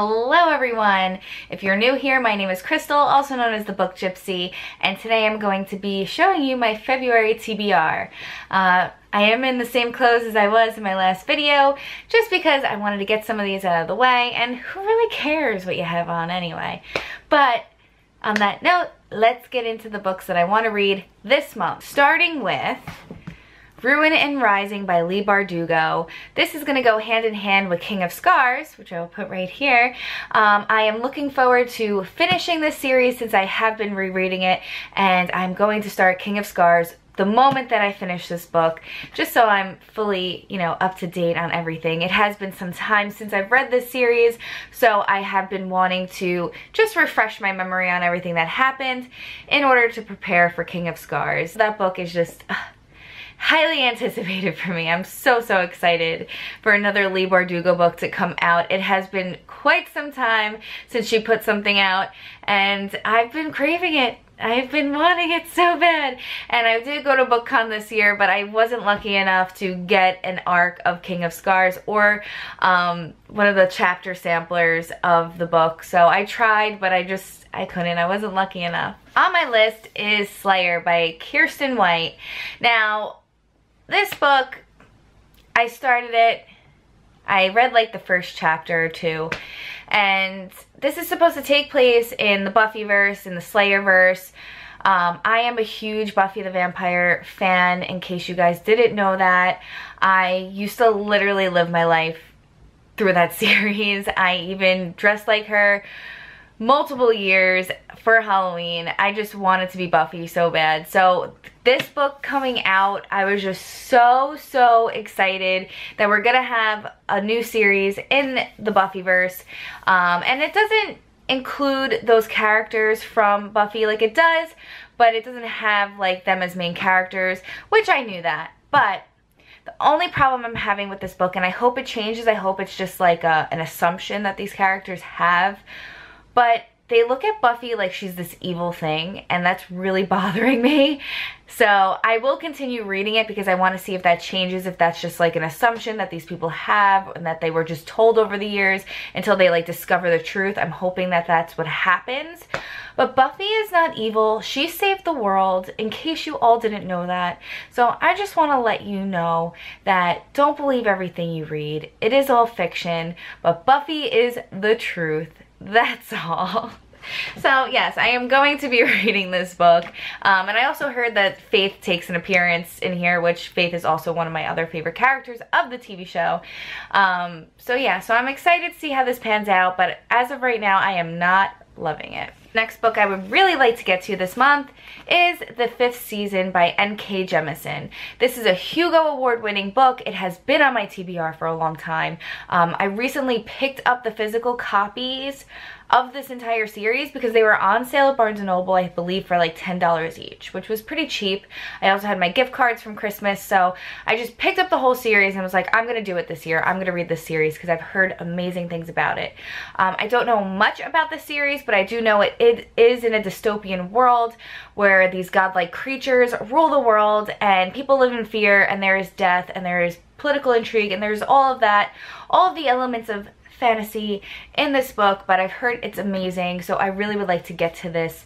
Hello everyone! If you're new here, my name is Crystal, also known as the Book Gypsy, and today I'm going to be showing you my February TBR. I am in the same clothes as I was in my last video, just because I wanted to get some of these out of the way, and who really cares what you have on anyway? But on that note, let's get into the books that I want to read this month, starting with Ruin and Rising by Leigh Bardugo. This is going to go hand in hand with King of Scars, which I will put right here. I am looking forward to finishing this series since I have been rereading it, and I'm going to start King of Scars the moment that I finish this book, just so I'm fully, up to date on everything. It has been some time since I've read this series, so I have been wanting to just refresh my memory on everything that happened in order to prepare for King of Scars. That book is just highly anticipated for me. I'm so excited for another Leigh Bardugo book to come out. It has been quite some time since she put something out, and I've been craving it. I've been wanting it so bad. And I did go to BookCon this year, but I wasn't lucky enough to get an arc of King of Scars or one of the chapter samplers of the book. So I tried, but I couldn't. I wasn't lucky enough. On my list is Slayer by Kiersten White. Now, this book, I started it, I read like the first chapter or two, and this is supposed to take place in the Buffyverse, in the Slayerverse. I am a huge Buffy the Vampire fan, in case you guys didn't know that. I used to literally live my life through that series. I even dressed like her multiple years for Halloween. I just wanted to be Buffy so bad. So this book coming out, I was just so excited that we're gonna have a new series in the Buffyverse. And it doesn't include those characters from Buffy, like it does, but it doesn't have like them as main characters, which I knew that. But the only problem I'm having with this book, and I hope it changes, I hope it's just like an assumption that these characters have, but they look at Buffy like she's this evil thing, and that's really bothering me. So I will continue reading it because I want to see if that changes, if that's just like an assumption that these people have and that they were just told over the years until they like discover the truth. I'm hoping that that's what happens. But Buffy is not evil. She saved the world, in case you all didn't know that. So I just want to let you know that don't believe everything you read. It is all fiction, but Buffy is the truth. That's all. So yes, I am going to be reading this book. And I also heard that Faith takes an appearance in here, which Faith is also one of my other favorite characters of the TV show. So yeah, so I'm excited to see how this pans out, but as of right now, I am not loving it. Next book I would really like to get to this month is The Fifth Season by N.K. Jemisin. This is a Hugo Award-winning book. It has been on my TBR for a long time. I recently picked up the physical copies of this entire series because they were on sale at Barnes & Noble, I believe, for like $10 each, which was pretty cheap. I also had my gift cards from Christmas, so I just picked up the whole series and was like, I'm going to do it this year. I'm going to read this series because I've heard amazing things about it. I don't know much about the series, but I do know it is in a dystopian world where these godlike creatures rule the world and people live in fear, and there is death and there is political intrigue and there's all of that, all of the elements of fantasy in this book, but I've heard it's amazing, so I really would like to get to this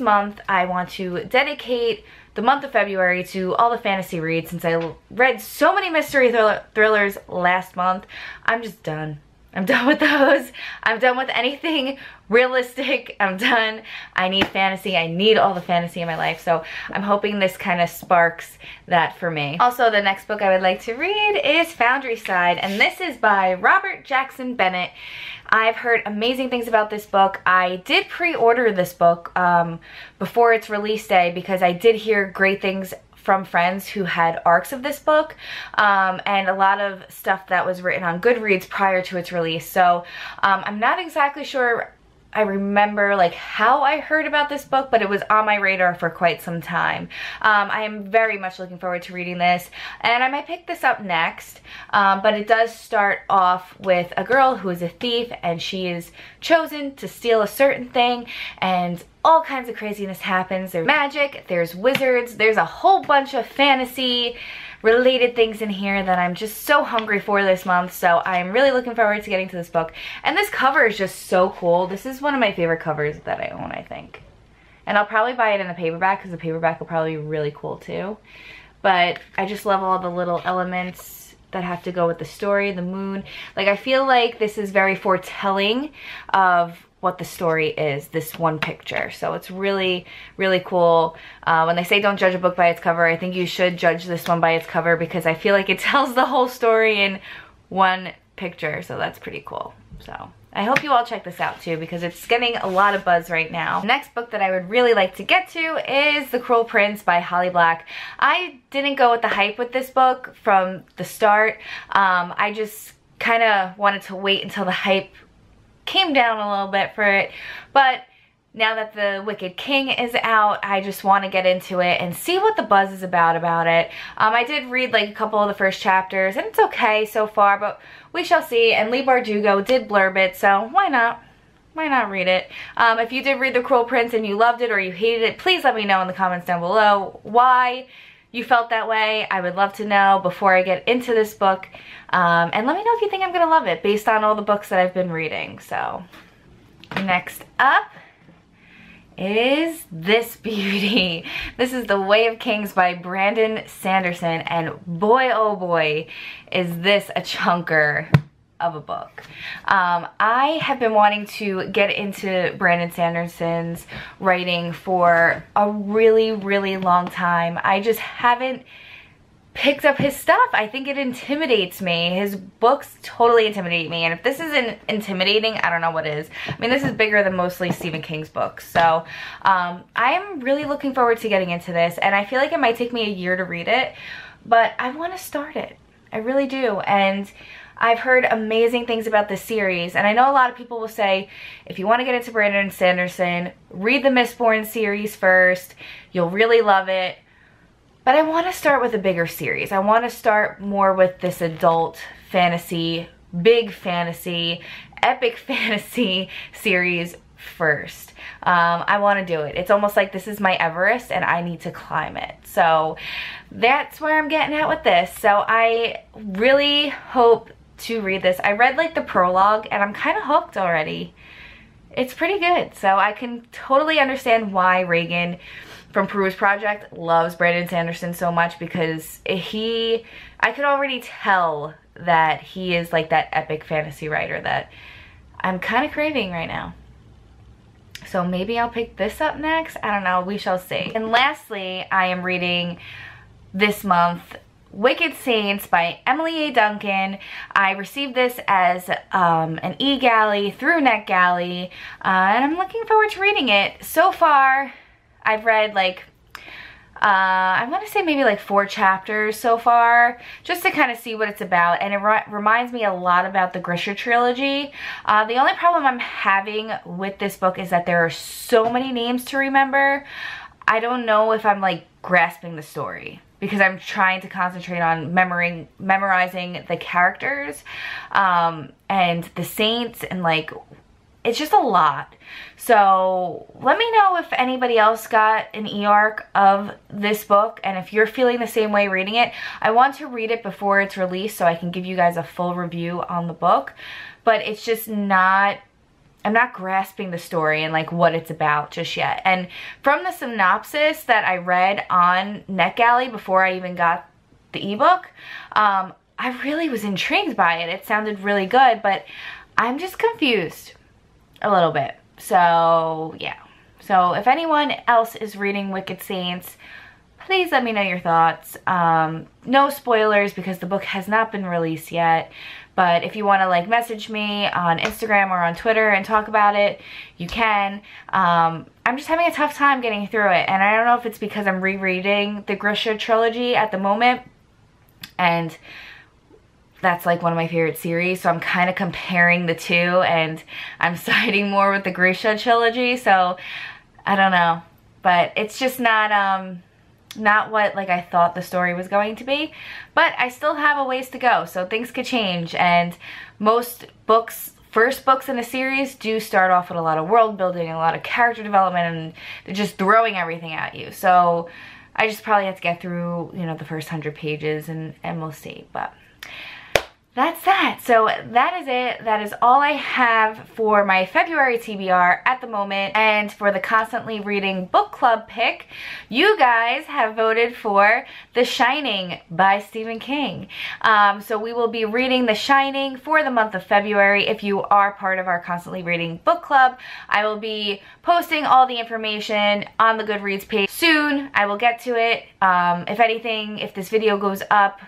month. I want to dedicate the month of February to all the fantasy reads since I read so many mystery thrillers last month. I'm just done. I'm done with those. I'm done with anything realistic. I'm done. I need fantasy. I need all the fantasy in my life. So I'm hoping this kind of sparks that for me. Also, the next book I would like to read is Foundryside, and this is by Robert Jackson Bennett. I've heard amazing things about this book. I did pre-order this book before its release day because I did hear great things from friends who had arcs of this book, and a lot of stuff that was written on Goodreads prior to its release. So I'm not exactly sure I remember like how I heard about this book, but it was on my radar for quite some time. I am very much looking forward to reading this, and I might pick this up next, but it does start off with a girl who is a thief, and she is chosen to steal a certain thing, and all kinds of craziness happens. There's magic, there's wizards, there's a whole bunch of fantasy. related things in here that I'm just so hungry for this month. So I'm really looking forward to getting to this book. And this cover is just so cool. This is one of my favorite covers that I own, I think. And I'll probably buy it in the paperback because the paperback will probably be really cool too. But I just love all the little elements that have to go with the story, the moon. Like, I feel like this is very foretelling of what the story is, this one picture. So it's really, really cool. When they say don't judge a book by its cover, I think you should judge this one by its cover because I feel like it tells the whole story in one picture. So that's pretty cool. So I hope you all check this out too because it's getting a lot of buzz right now. The next book that I would really like to get to is The Cruel Prince by Holly Black. I didn't go with the hype with this book from the start. I just kind of wanted to wait until the hype came down a little bit for it, but now that The Wicked King is out, I just want to get into it and see what the buzz is about it. I did read like a couple of the first chapters and it's okay so far, but we shall see. And Leigh Bardugo did blurb it, so why not? Why not read it? If you did read The Cruel Prince and you loved it or you hated it, please let me know in the comments down below why you felt that way. I would love to know before I get into this book. And let me know if you think I'm gonna love it based on all the books that I've been reading. So next up is this beauty. This is The Way of Kings by Brandon Sanderson, and boy oh boy is this a chunker of a book. I have been wanting to get into Brandon Sanderson's writing for a really, really long time. I just haven't picked up his stuff. I think it intimidates me. His books totally intimidate me, and if this isn't intimidating, I don't know what is. I mean, this is bigger than mostly Stephen King's books, so I'm really looking forward to getting into this, and I feel like it might take me a year to read it, but I want to start it. I really do, and I've heard amazing things about this series, and I know a lot of people will say, if you want to get into Brandon Sanderson, read the Mistborn series first. You'll really love it. But I want to start with a bigger series. I want to start more with this adult fantasy, big fantasy, epic fantasy series first. I want to do it. It's almost like this is my Everest and I need to climb it. So that's where I'm getting at with this. So I really hope to read this. I read like the prologue and I'm kind of hooked already. It's pretty good. So I can totally understand why Reagan from Peru's Project loves Brandon Sanderson so much, because I could already tell that he is like that epic fantasy writer that I'm kind of craving right now. So maybe I'll pick this up next. I don't know. We shall see. And lastly, I am reading this month Wicked Saints by Emily A. Duncan. I received this as an e-galley through NetGalley, and I'm looking forward to reading it. So far, I've read like, I want to say maybe like 4 chapters so far, just to kind of see what it's about, and it reminds me a lot about the Grisha trilogy. The only problem I'm having with this book is that there are so many names to remember. I don't know if I'm like grasping the story, because I'm trying to concentrate on memorizing the characters and the saints, and like, it's just a lot. So let me know if anybody else got an e-arc of this book, and if you're feeling the same way reading it. I want to read it before it's released so I can give you guys a full review on the book, but it's just not, I'm not grasping the story and like what it's about just yet. And from the synopsis that I read on NetGalley before I even got the ebook, I really was intrigued by it. It sounded really good, but I'm just confused a little bit. So yeah, so if anyone else is reading Wicked Saints, please let me know your thoughts. No spoilers because the book has not been released yet, but if you want to like message me on Instagram or on Twitter and talk about it, you can. I'm just having a tough time getting through it, and I don't know if it's because I'm rereading the Grisha trilogy at the moment, and that's like one of my favorite series, so I'm kind of comparing the two, and I'm siding more with the Grisha trilogy, so I don't know. But it's just not what like I thought the story was going to be, but I still have a ways to go, so things could change. And most books, first books in a series, do start off with a lot of world building and a lot of character development, and they're just throwing everything at you. So I just probably have to get through, you know, the first 100 pages and we'll see. But that's that. So that is it. That is all I have for my February TBR at the moment. And for the Constantly Reading Book Club pick, you guys have voted for The Shining by Stephen King. So we will be reading The Shining for the month of February. If you are part of our Constantly Reading Book Club, I will be posting all the information on the Goodreads page soon. I will get to it. If anything, if this video goes up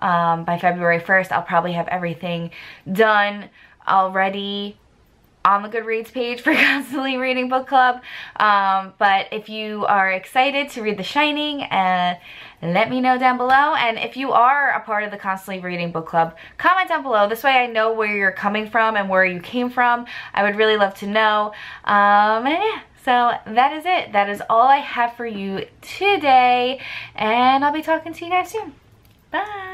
by February 1st, I'll probably have everything done already on the Goodreads page for Constantly Reading Book Club. But if you are excited to read The Shining, let me know down below. And if you are a part of the Constantly Reading Book Club, comment down below. This way I know where you're coming from and where you came from. I would really love to know. And yeah. So that is it. That is all I have for you today. And I'll be talking to you guys soon. Bye.